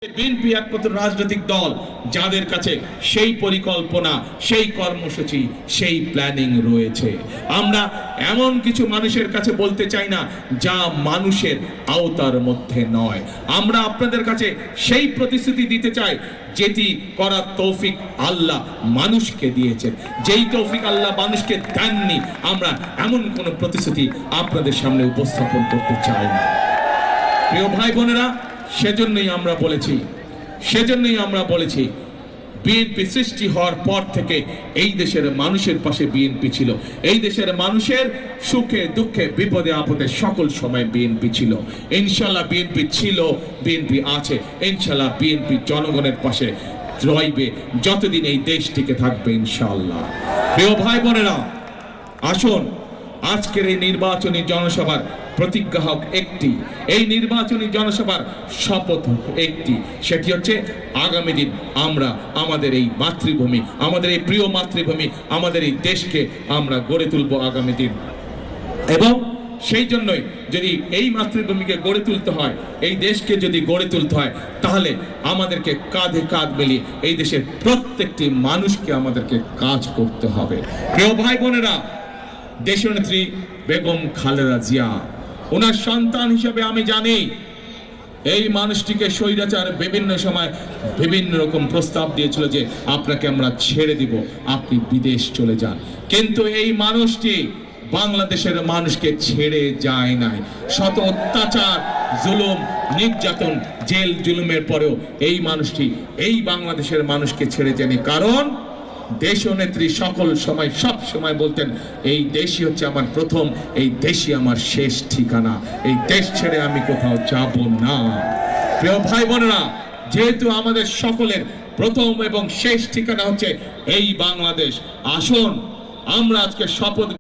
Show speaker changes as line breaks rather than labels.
BNP একমাত্র রাজনৈতিক দল যাদের কাছে সেই পরিকল্পনা, সেই কর্মসূচি, সেই প্ল্যানিং রয়েছে। আমরা এমন কিছু মানুষের কাছে বলতে চাই না যা মানুষের আওতার মধ্যে নয়। আমরা আপনাদের কাছে সেই প্রতিশ্রুতি দিতে চাই যেটি করার তৌফিক আল্লাহ মানুষকে দিয়েছেন। যেই তৌফিক আল্লাহ মানুষকে দেননি, আমরা এমন কোনো প্রতিশ্রুতি আপনাদের সামনে উপস্থাপন করতে চাই না। প্রিয় ভাই বোনেরা, সেজন্যই আমরা বলেছি বিএনপি সৃষ্টি হওয়ার পর থেকে এই দেশের মানুষের পাশে বিএনপি ছিল। এই দেশের মানুষের সুখে দুঃখে বিপদে আপদে সকল সময় বিএনপি ছিল। ইনশাল্লাহ বিএনপি ছিল, বিএনপি আছে, ইনশাল্লাহ বিএনপি জনগণের পাশে রইবে যতদিন এই দেশ টিকে থাকবে ইনশাল্লাহ। প্রিয় ভাই বোনেরা, আসুন আজকের এই নির্বাচনী জনসভার প্রতিজ্ঞা হোক একটি, এই নির্বাচনী জনসভার শপথ হোক একটি, সেটি হচ্ছে আগামী দিন আমরা আমাদের এই মাতৃভূমি, আমাদের এই প্রিয় মাতৃভূমি, আমাদের এই দেশকে আমরা গড়ে তুলব আগামী দিন। এবং সেই জন্যই যদি এই মাতৃভূমিকে গড়ে তুলতে হয়, এই দেশকে যদি গড়ে তুলতে হয়, তাহলে আমাদেরকে কাঁধে কাঁধ মিলিয়ে এই দেশের প্রত্যেকটি মানুষকে আমাদেরকে কাজ করতে হবে। প্রিয় ভাই বোনেরা, দেশনেত্রী বেগম খালেদা জিয়া, ওনার সন্তান হিসেবে আমি জানি এই মানুষটিকে স্বৈরাচার বিভিন্ন সময় বিভিন্ন রকম প্রস্তাব দিয়েছিল যে আপনাকে আমরা ছেড়ে দিব, আপনি বিদেশ চলে যান। কিন্তু এই মানুষটি বাংলাদেশের মানুষকে ছেড়ে যায় নাই। শত অত্যাচার, জুলুম, নির্যাতন, জেল জুলুমের পরেও এই মানুষটি এই বাংলাদেশের মানুষকে ছেড়ে যায়নি। কারণ দেশনেত্রী সকল সময় সব সময় বলতেন, এই দেশই হচ্ছে আমার প্রথম, এই দেশই আমার শেষ ঠিকানা, এই দেশ ছেড়ে আমি কোথাও যাব না। প্রিয় ভাই বোনেরা, যেহেতু আমাদের সকলের প্রথম এবং শেষ ঠিকানা হচ্ছে এই বাংলাদেশ, আসুন আমরা আজকে শপথ